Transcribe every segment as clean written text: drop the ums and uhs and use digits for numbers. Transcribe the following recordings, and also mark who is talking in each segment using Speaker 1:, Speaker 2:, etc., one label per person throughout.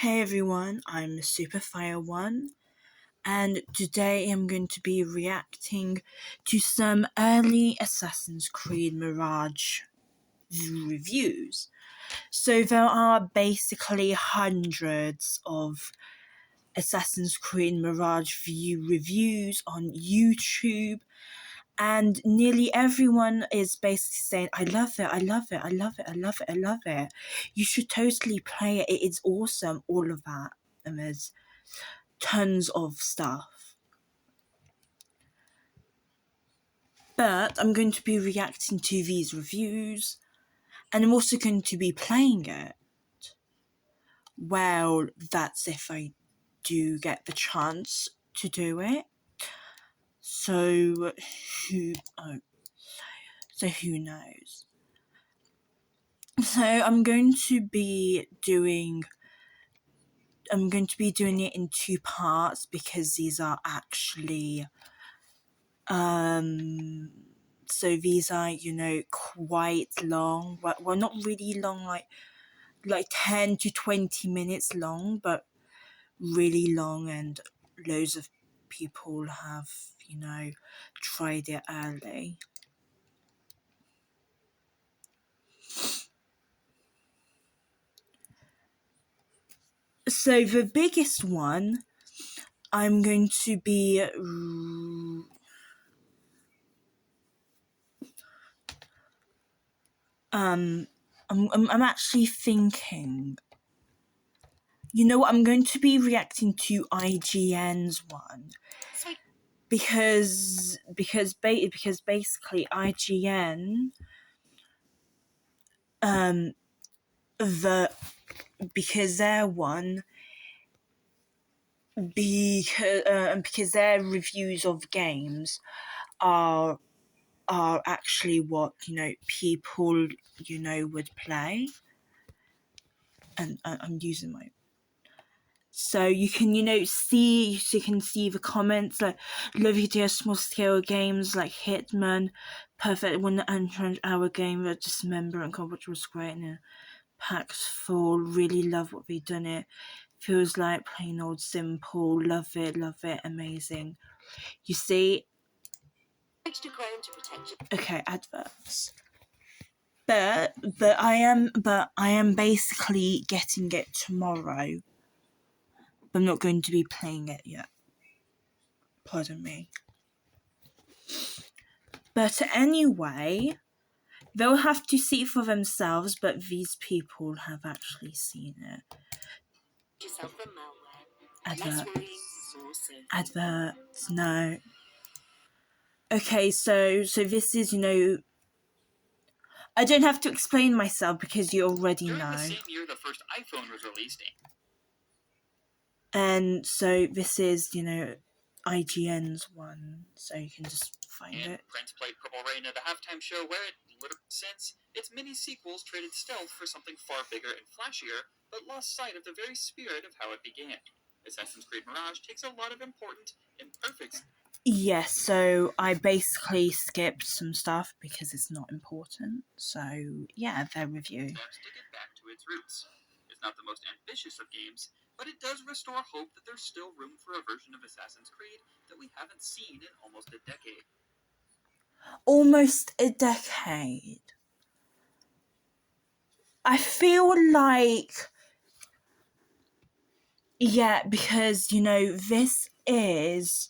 Speaker 1: Hey everyone, I'm Superfire1, and today I'm going to be reacting to some early Assassin's Creed Mirage reviews. So there are basically hundreds of Assassin's Creed Mirage reviews on YouTube, and nearly everyone is basically saying, I love it, I love it, I love it, I love it, I love it. You should totally play it, it's awesome, all of that. And there's tons of stuff. But I'm going to be reacting to these reviews, and I'm also going to be playing it. Well, that's if I do get the chance to do it. So who knows? So I'm going to be doing it in two parts because these are actually so these are, quite long. Well, not really long, like 10 to 20 minutes long, but really long, and loads of people have, tried it early. So the biggest one, I'm going to be I'm actually thinking, you know what, I'm going to be reacting to IGN's one. Because basically IGN, because their one, because their reviews of games are actually what, people, would play. And I'm using my, so you can, see the comments like, love you to small scale games like Hitman, perfect 100-hour game that dismember and which was great, and packs full, really love what they've done it. Feels like plain old simple, love it, amazing. You see? Okay, adverts. But I am basically getting it tomorrow. I'm not going to be playing it yet. Pardon me. But anyway, they'll have to see it for themselves, but these people have actually seen it. Adverts, no. Okay, so this is, I don't have to explain myself because you already know.
Speaker 2: During the same year the first iPhone was released.
Speaker 1: And so this is, IGN's one, so you can just find it.
Speaker 2: Prince played Purple Rain at the halftime show where since its mini sequels traded stealth for something far bigger and flashier, but lost sight of the very spirit of how it began. Assassin's Creed Mirage takes a lot of important imperfects.
Speaker 1: Yes, so I basically skipped some stuff because it's not important. So yeah, their review.
Speaker 2: Steps to get back to its roots. It's not the most ambitious of games, but it does restore hope that there's still room for a version of Assassin's Creed that we haven't seen in almost a decade.
Speaker 1: Almost a decade. I feel like, yeah, because, this is...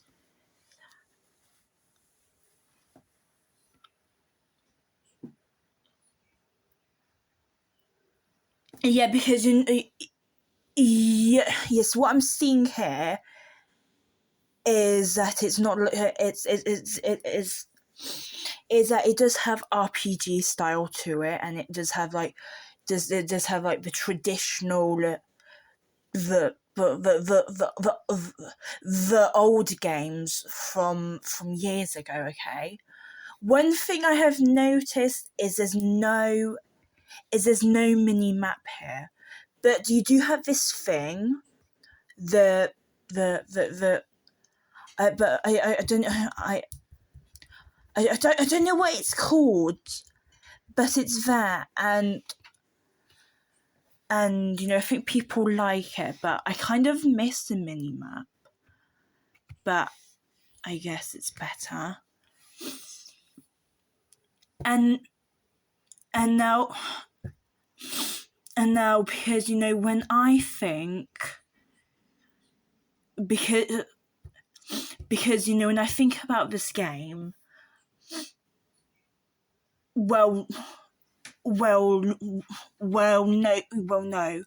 Speaker 1: Yeah, because, yes, what I'm seeing here is that it's not, is that it does have RPG style to it, and it does have like, it does have like the traditional, the old games from years ago. Okay, one thing I have noticed is there's no mini map here, but you do have this thing, but I don't I don't know what it's called, but it's there, and I think people like it, but I kind of miss the mini-map. But I guess it's better. And now because when I think, because when I think about this game, well no,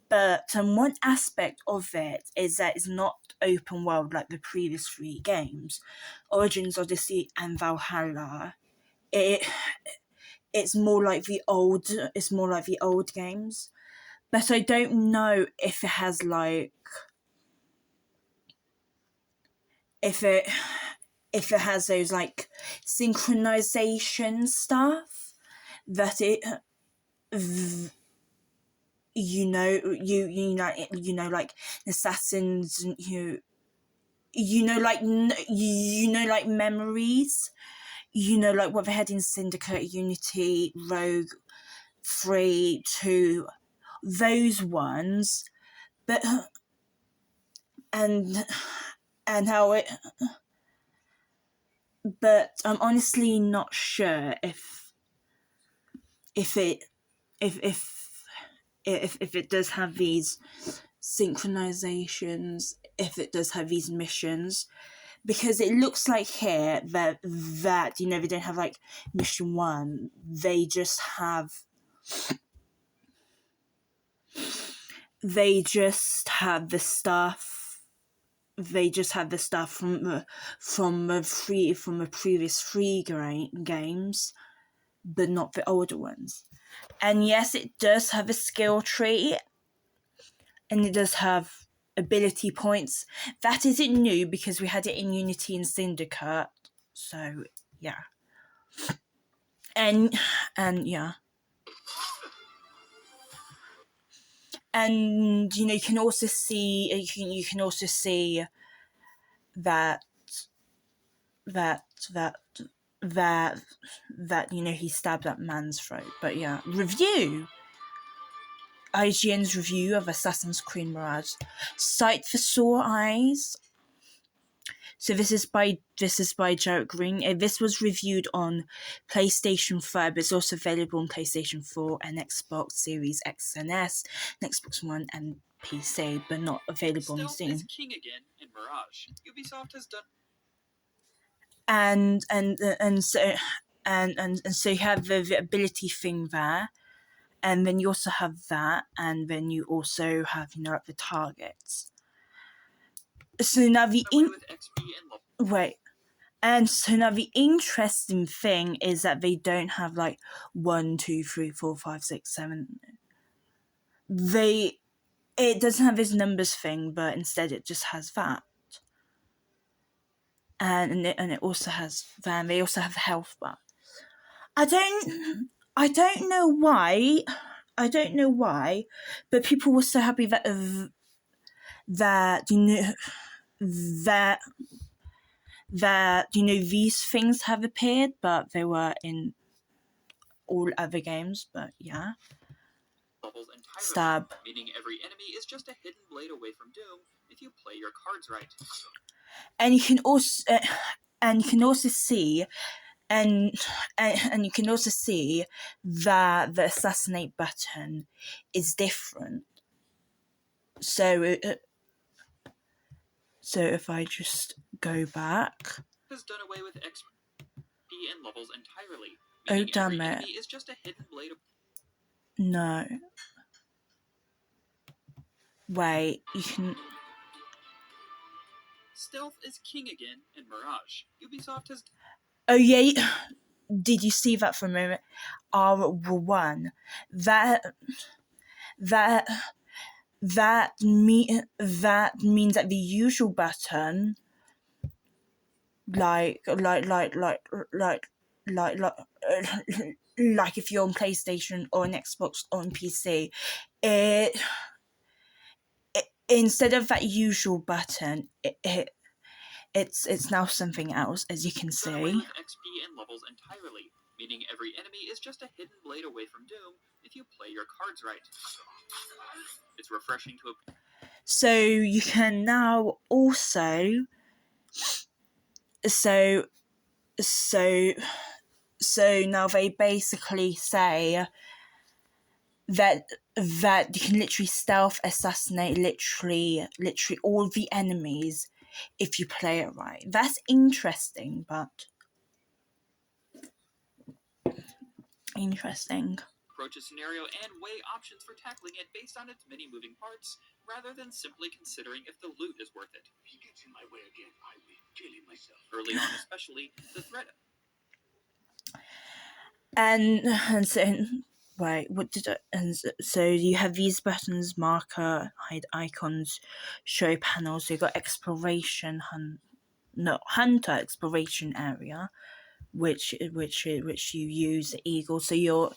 Speaker 1: but one aspect of it is that it's not open world like the previous 3 games, Origins, Odyssey, and Valhalla. It's more like the old games, but I don't know if it has if it has those synchronization stuff that it assassins, memories, what they had in Syndicate, Unity, Rogue, 3, 2, those ones, but and how it, but I'm honestly not sure if it does have these synchronizations, if it does have these missions, because it looks like here that they don't have mission 1, they just have the stuff from the previous 3 games, but not the older ones. And yes, it does have a skill tree, and it does have ability points. That isn't new because we had it in Unity and Syndicate. So yeah, and yeah, and you can also see that he stabbed that man's throat. But yeah, review. IGN's review of Assassin's Creed Mirage. Sight for Sore Eyes. So this is by Jarrett Green. This was reviewed on PlayStation 5, but it's also available on PlayStation 4 and Xbox Series X and S, and Xbox One and PC, but not available on Steam.
Speaker 2: Stealth is king again in Mirage. Ubisoft has done.
Speaker 1: And so you have the ability thing there, and then you also have that, and then you also have the targets. So now the interesting thing is that they don't have 1, 2, 3, 4, 5, 6, 7. It doesn't have this numbers thing, but instead it just has that. And it also has that, and they also have the health bar. I don't know why, but people were so happy that these things have appeared, but they were in all other games. But yeah,
Speaker 2: Levels entirely,
Speaker 1: stab.
Speaker 2: Meaning every enemy is just a hidden blade away from doom if you play your cards right.
Speaker 1: And you can also see. And you can also see that the assassinate button is different. So if I just go back,
Speaker 2: Has done away with XP and levels entirely.
Speaker 1: Oh damn
Speaker 2: every
Speaker 1: it!
Speaker 2: enemy is just a hidden blade of.
Speaker 1: No. Wait, you can.
Speaker 2: Stealth is king again in Mirage. Ubisoft has.
Speaker 1: Oh yeah. Did you see that for a moment? R1. That means that the usual button, like if you're on PlayStation or an Xbox or on PC, instead of that usual button, it's now something else, as you can see.
Speaker 2: With XP and levels entirely, meaning every enemy is just a hidden blade away from doom if you play your cards right. It's refreshing to...
Speaker 1: So you can now also... So now they basically say that you can literally stealth assassinate literally all the enemies if you play it right. That's interesting, but interesting.
Speaker 2: approach a scenario and weigh options for tackling it based on its many moving parts, rather than simply considering if the loot is worth it. If he gets in my way again, I will kill him myself. Early on especially, the threat...
Speaker 1: And so... Wait, what did I... And so you have these buttons: marker, hide icons, show panels. So you got exploration, hunter exploration area, which you use the eagle. So you're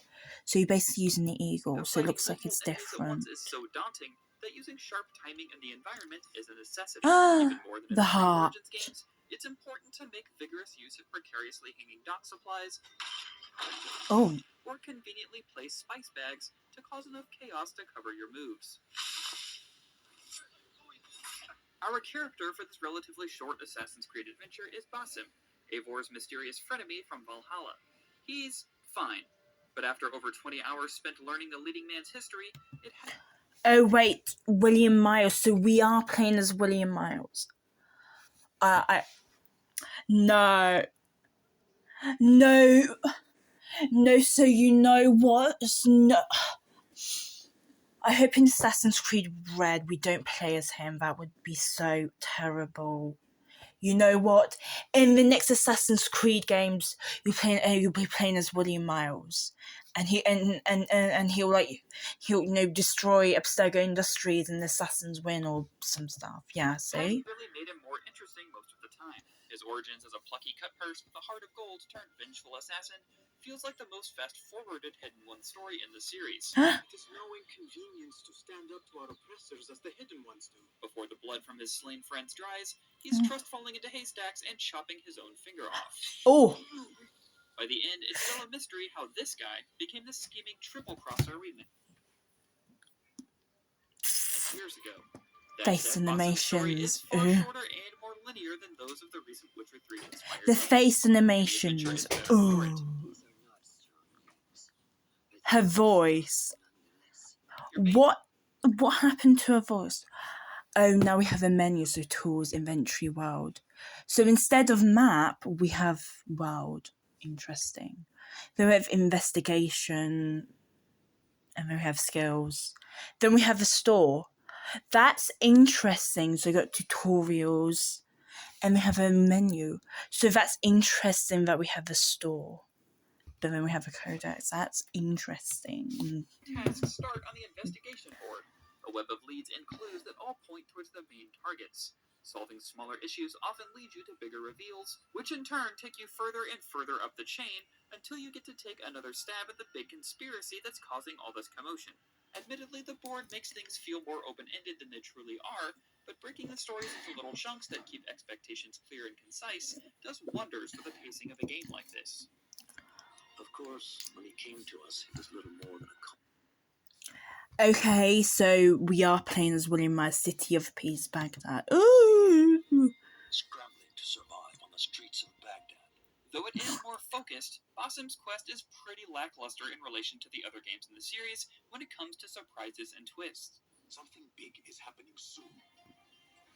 Speaker 1: basically using the eagle. So it looks like it's different.
Speaker 2: Is so daunting that using sharp timing in the environment is a necessity. Even more than in
Speaker 1: The heart.
Speaker 2: Origins games, it's important to make vigorous use of precariously hanging dock supplies. Or conveniently place spice bags to cause enough chaos to cover your moves. Our character for this relatively short Assassin's Creed adventure is Basim, Eivor's mysterious frenemy from Valhalla. He's fine, but after over 20 hours spent learning the leading man's history, it had...
Speaker 1: Oh wait, William Miles. So we are playing as William Miles. No. So you know what? No. I hope in Assassin's Creed Red we don't play as him. That would be so terrible. You know what? In the next Assassin's Creed games, you'll be playing as William Miles, and he'll destroy Abstergo Industries and the Assassins win or some stuff. Yeah, see?
Speaker 2: That really made him more interesting most of the time. His origins as a plucky cut purse with a heart of gold turned vengeful assassin feels like the most fast-forwarded Hidden One story in the series. It is no inconvenience to stand up to our oppressors as the Hidden Ones do. Before the blood from his slain friends dries, he's trust falling into haystacks and chopping his own finger off. By the end, it's still a mystery how this guy became the scheming triple-crosser we met years ago.
Speaker 1: Face animations.
Speaker 2: Far shorter and more linear than those of the recent Witcher 3 inspired
Speaker 1: The face animations. Her voice. What happened to her voice? Oh, now we have a menu, so tools, inventory, world. So instead of map, we have world. Interesting. Then we have investigation, and then we have skills. Then we have a store. That's interesting. So we got tutorials, and we have a menu. So that's interesting that we have a store. But then we have a codex. That's interesting.
Speaker 2: Tasks start on the investigation board. A web of leads and clues that all point towards the main targets. Solving smaller issues often leads you to bigger reveals, which in turn take you further and further up the chain until you get to take another stab at the big conspiracy that's causing all this commotion. Admittedly, the board makes things feel more open-ended than they truly are, but breaking the stories into little chunks that keep expectations clear and concise does wonders for the pacing of a game like this. Of course, when he came to us, it was little more than a...
Speaker 1: Okay, so we are playing as William Miles, City of Peace, Baghdad. Ooh!
Speaker 2: Scrambling to survive on the streets of Baghdad. Though it is more focused, Basim's quest is pretty lackluster in relation to the other games in the series when it comes to surprises and twists. Something big is happening soon.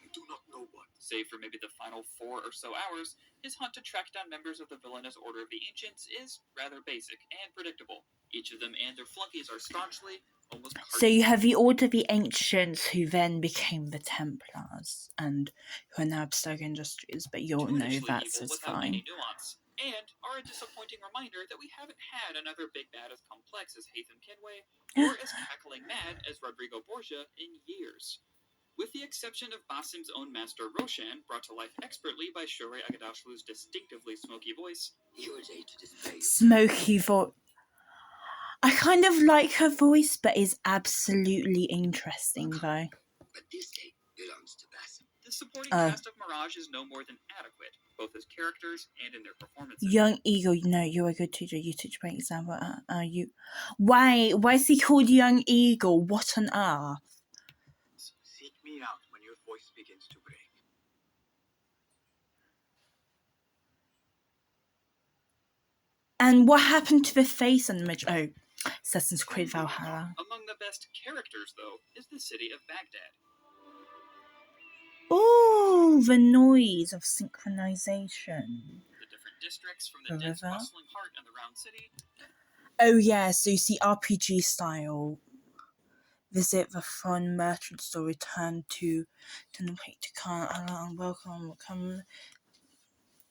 Speaker 2: I do not know what. Save for maybe the final 4 or so hours, his hunt to track down members of the villainous Order of the Ancients is rather basic and predictable. Each of them and their flunkies are staunchly, almost...
Speaker 1: So you have the Order of the Ancients, who then became the Templars, and who are now Abstergo Industries, but you'll know that's as fine.
Speaker 2: Any nuance, and are a disappointing reminder that we haven't had another big bad as complex as Haytham Kenway, or as cackling mad as Rodrigo Borgia in years. With the exception of Basim's own master Roshan, brought to life expertly by Shohreh Aghdashloo's distinctively smoky voice,
Speaker 1: Smoky voice. I kind of like her voice, but is absolutely interesting, though.
Speaker 2: But this game belongs to Basim. The supporting cast of Mirage is no more than adequate, both as characters and in their performances.
Speaker 1: Young Eagle, no, you're a good teacher. You teach by example. You? Why is he called Young Eagle? What on earth?
Speaker 2: Seek me out when your voice begins to break.
Speaker 1: And what happened to the face on the image? Oh, Assassin's Creed Valhalla.
Speaker 2: Among the best characters, though, is the city of Baghdad.
Speaker 1: Ooh, the noise of synchronization.
Speaker 2: The different districts from the dense, bustling heart and the round city.
Speaker 1: Oh yeah, so you see RPG style. Visit the fun merchant store, return to the way to come, welcome,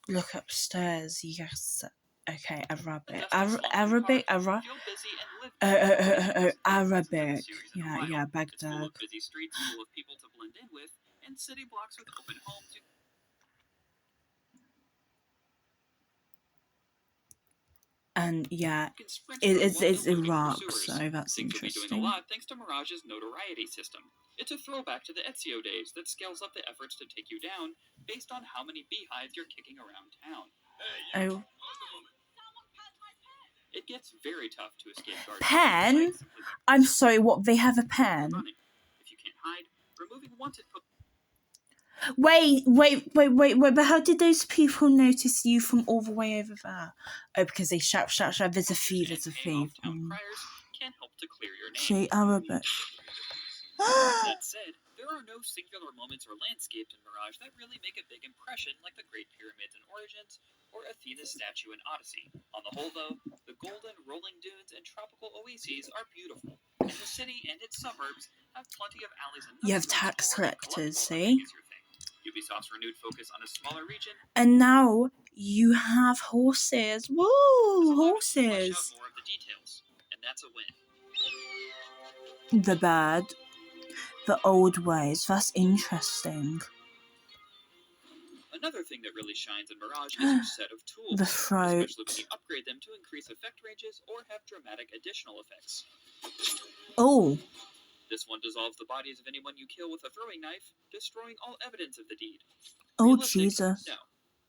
Speaker 1: look upstairs, yes. Okay, Arabic. Arabic. Yeah, Baghdad.
Speaker 2: Busy streets full of people to blend in with, and city blocks with open homes.
Speaker 1: And yeah, it's Iraq, so that's interesting.
Speaker 2: Doing a lot thanks to Mirage's notoriety system. It's a throwback to the Ezio days that scales up the efforts to take you down based on how many beehives you're kicking around town.
Speaker 1: Oh.
Speaker 2: It gets very tough to escape guards.
Speaker 1: Pen? I'm sorry, what, they have a pen?
Speaker 2: If you can't hide, removing wanted...
Speaker 1: Wait, but how did those people notice you from all the way over there? Oh, because they shout, there's a thief.
Speaker 2: Can help to clear your name.
Speaker 1: Say Arabic.
Speaker 2: That said, there are no singular moments or landscapes in Mirage that really make a big impression like the Great Pyramids in Origins or Athena's statue in Odyssey. On the whole, though, the golden rolling dunes and tropical oases are beautiful, and the city and its suburbs have plenty of alleys and...
Speaker 1: You have tax collectors, see?
Speaker 2: Ubisoft's renewed focus on a smaller region.
Speaker 1: And now you have horses. Woo! Horses!
Speaker 2: More of the details, and that's a win.
Speaker 1: The bad. The old ways. That's interesting.
Speaker 2: Another thing that really shines in Mirage is your set of tools.
Speaker 1: The throat.
Speaker 2: Especially when you upgrade them to increase effect ranges or have dramatic additional effects.
Speaker 1: Oh.
Speaker 2: This one dissolves the bodies of anyone you kill with a throwing knife, destroying all evidence of the deed.
Speaker 1: Oh,
Speaker 2: Realistic?
Speaker 1: Jesus.
Speaker 2: No,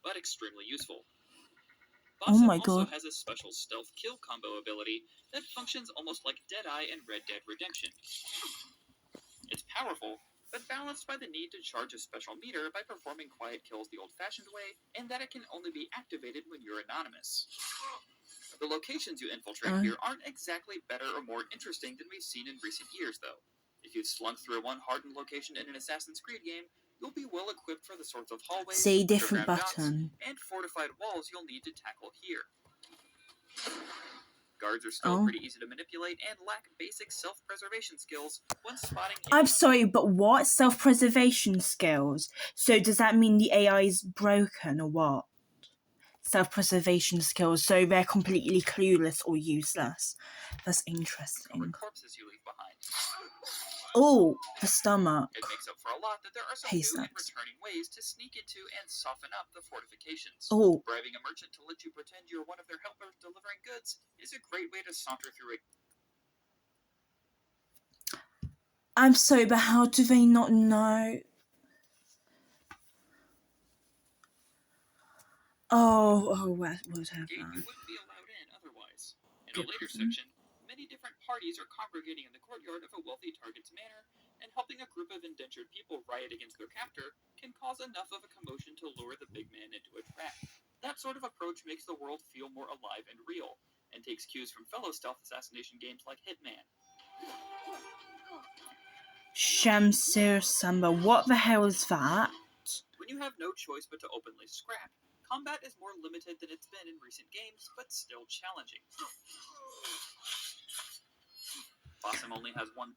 Speaker 2: but extremely useful.
Speaker 1: Oh my
Speaker 2: also
Speaker 1: God.
Speaker 2: has a special stealth kill combo ability that functions almost like Deadeye and Red Dead Redemption. It's powerful, but balanced by the need to charge a special meter by performing quiet kills the old-fashioned way, and that it can only be activated when you're anonymous. The locations you infiltrate here aren't exactly better or more interesting than we've seen in recent years, though. If you've slunk through one hardened location in an Assassin's Creed game, you'll be well equipped for the sorts of hallways,
Speaker 1: say different button,
Speaker 2: and fortified walls you'll need to tackle here. Guards are still pretty easy to manipulate and lack basic self-preservation skills when spotting...
Speaker 1: I'm sorry, but what? Self-preservation skills? So does that mean the AI is broken or what? Self-preservation skills, so they're completely clueless or useless. That's interesting.
Speaker 2: Corpses you leave behind.
Speaker 1: Oh, the stomach.
Speaker 2: It makes up for a lot that there are some new and returning ways to sneak into and soften up the fortifications.
Speaker 1: Oh.
Speaker 2: Bribing a merchant to let you pretend you're one of their helpers delivering goods is a great way to saunter through it.
Speaker 1: I'm sorry, but how do they not know? What would have
Speaker 2: You wouldn't be allowed in otherwise. In a later section, many different parties are congregating in the courtyard of a wealthy target's manor, and helping a group of indentured people riot against their captor can cause enough of a commotion to lure the big man into a trap. That sort of approach makes the world feel more alive and real, and takes cues from fellow stealth assassination games like Hitman.
Speaker 1: Shamsir Samba, what the hell is that?
Speaker 2: When you have no choice but to openly scrap, combat is more limited than it's been in recent games, but still challenging. Bossum only has one...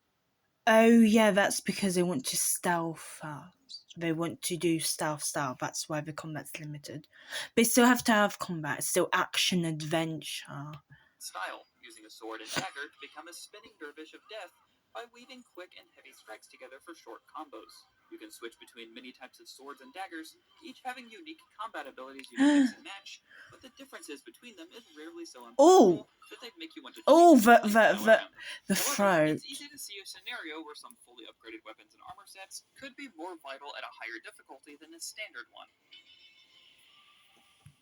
Speaker 1: Oh yeah, that's because they want to stealth fast. They want to do stealth style, that's why the combat's limited. They still have to have combat, it's still action adventure.
Speaker 2: Style, using a sword and dagger to become a spinning dervish of death by weaving quick and heavy strikes together for short combos. You can switch between many types of swords and daggers, each having unique combat abilities you can mix and match, but the differences between them is rarely so impactful that they'd make you want to change your playstyle around.
Speaker 1: The
Speaker 2: However,
Speaker 1: throat.
Speaker 2: it's easy to see a scenario where some fully upgraded weapons and armor sets could be more vital at a higher difficulty than a standard one.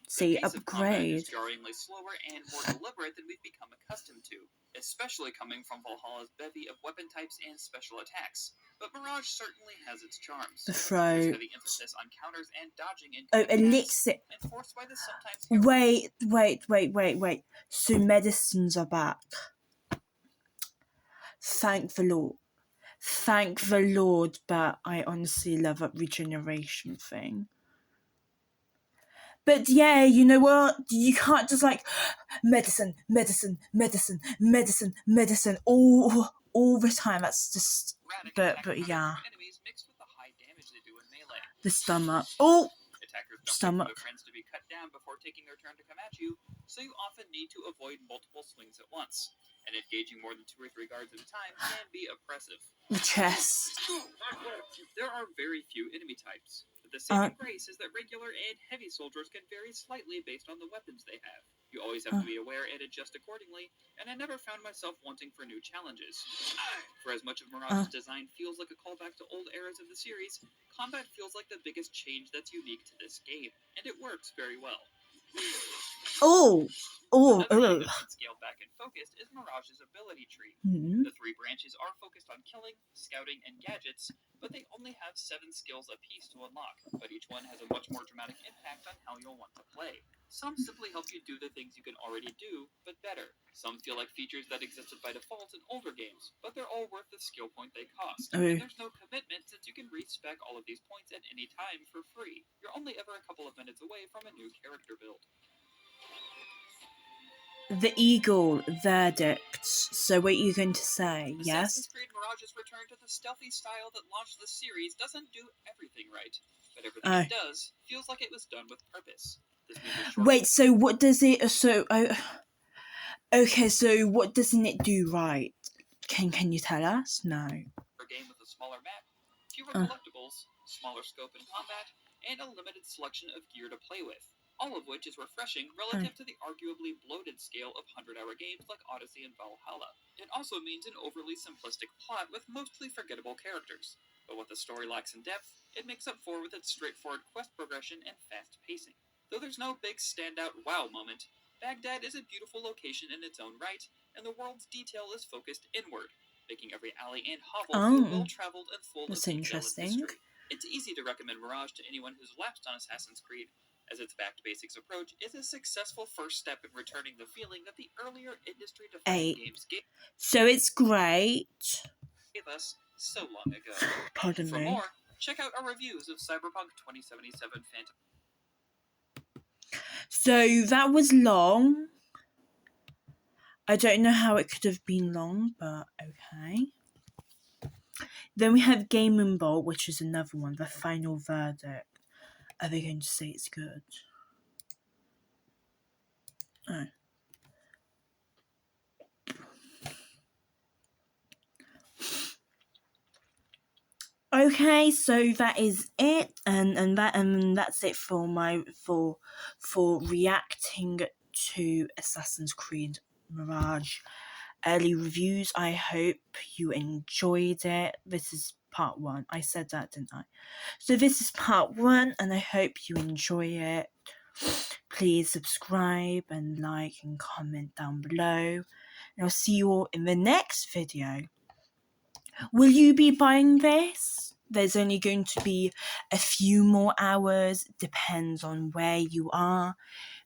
Speaker 1: See,
Speaker 2: The pace of combat
Speaker 1: upgrade.
Speaker 2: is jarringly slower and more deliberate than we've become accustomed to, especially coming from Valhalla's bevy of weapon types and special attacks. But Mirage certainly has its charms.
Speaker 1: The
Speaker 2: There's
Speaker 1: throat.
Speaker 2: heavy emphasis on counters and dodging in
Speaker 1: Oh,
Speaker 2: attacks,
Speaker 1: elixir.
Speaker 2: enforced by the sometimes
Speaker 1: Wait. So medicines are back. Thank the Lord. Thank the Lord, but I honestly love that regeneration thing. But yeah, you know what? You can't just like medicine all the time. That's just. But yeah.
Speaker 2: Enemies mixed with the high damage they do in melee.
Speaker 1: The stomach. Oh,
Speaker 2: Attackers don't
Speaker 1: stomach.
Speaker 2: wait for their friends to be cut down before taking their turn to come at you, so you often need to avoid multiple swings at once. And engaging more than 2 or 3 guards at a time can be oppressive.
Speaker 1: The chest.
Speaker 2: There are very few enemy types, but the saving grace is that regular and heavy soldiers can vary slightly based on the weapons they have. You always have to be aware and adjust accordingly, and I never found myself wanting for new challenges. For as much of Mirage's design feels like a callback to old eras of the series, combat feels like the biggest change that's unique to this game, and it works very well. Another thing that's been scaled back and focused is Mirage's ability tree. The 3 branches are focused on killing, scouting, and gadgets, but they only have 7 skills apiece to unlock, but each one has a much more dramatic impact on how you'll want to play. Some simply help you do the things you can already do, but better. Some feel like features that existed by default in older games, but they're all worth the skill point they cost. And there's no commitment since you can respec all of these points at any time for free. You're only ever a couple of minutes away from a new character build.
Speaker 1: The Eagle verdicts. So what are you going to say? Yes?
Speaker 2: Assassin's Creed Mirage's return to the stealthy style that launched the series doesn't do everything right, but everything it does feels like it was done with purpose.
Speaker 1: Wait, so what does it... okay, so what doesn't it do right? Can you tell us? No.
Speaker 2: A game with a smaller map, fewer collectibles, smaller scope in combat, and a limited selection of gear to play with. All of which is refreshing relative to the arguably bloated scale of 100-hour games like Odyssey and Valhalla. It also means an overly simplistic plot with mostly forgettable characters. But what the story lacks in depth, it makes up for with its straightforward quest progression and fast pacing. Though there's no big standout wow moment, Baghdad is a beautiful location in its own right, and the world's detail is focused inward, making every alley and hovel feel well-traveled and full of detail and history. It's easy to recommend Mirage to anyone who's lapsed on Assassin's Creed, as its back-to-basics approach is a successful first step in returning the feeling that the earlier industry-defining games gave.
Speaker 1: So it's great.
Speaker 2: Gave us so long ago.
Speaker 1: Pardon
Speaker 2: For
Speaker 1: me.
Speaker 2: more, check out our reviews of Cyberpunk 2077 Phantom.
Speaker 1: So that was long. I don't know how it could have been long, but okay. Then we have Game & Bolt, which is another one, the final verdict. Are they going to say it's good? Oh. Okay, so that is it, and that's it for my for reacting to Assassin's Creed Mirage early reviews. I hope you enjoyed it. This is part 1. I said that, didn't I? So this is part 1, and I hope you enjoy it. Please subscribe and like and comment down below. And I'll see you all in the next video. Will you be buying this? There's only going to be a few more hours. Depends on where you are,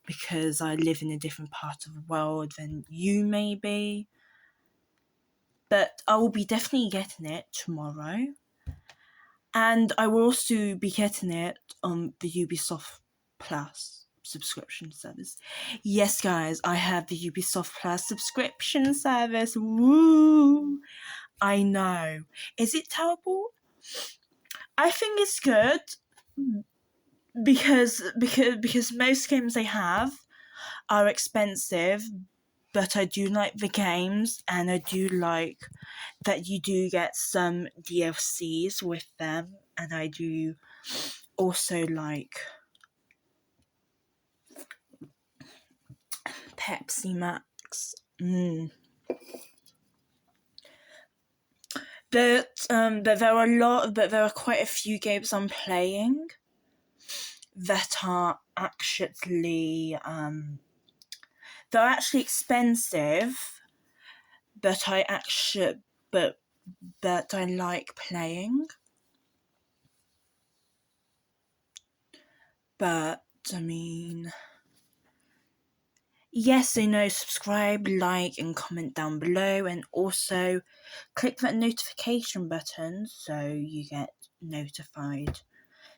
Speaker 1: because I live in a different part of the world than you may be. But I will be definitely getting it tomorrow. And I will also be getting it on the Ubisoft Plus subscription service. Yes, guys, I have the Ubisoft Plus subscription service. Woo! I know. Is it terrible? I think it's good because most games they have are expensive, but I do like the games, and I do like that you do get some DLCs with them, and I do also like Pepsi Max. But there are quite a few games I'm playing that are actually they're actually expensive, but I like playing. But I mean, yes, I know, subscribe, like, and comment down below, and also click that notification button so you get notified.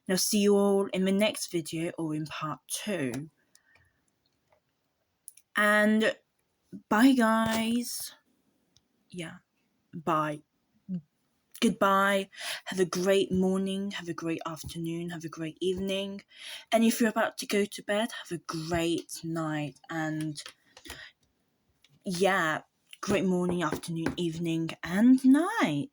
Speaker 1: And I'll see you all in the next video or in part 2. And bye, guys. Yeah, bye. Goodbye. Have a great morning, have a great afternoon, have a great evening. And if you're about to go to bed, have a great night. And yeah, great morning, afternoon, evening, and night.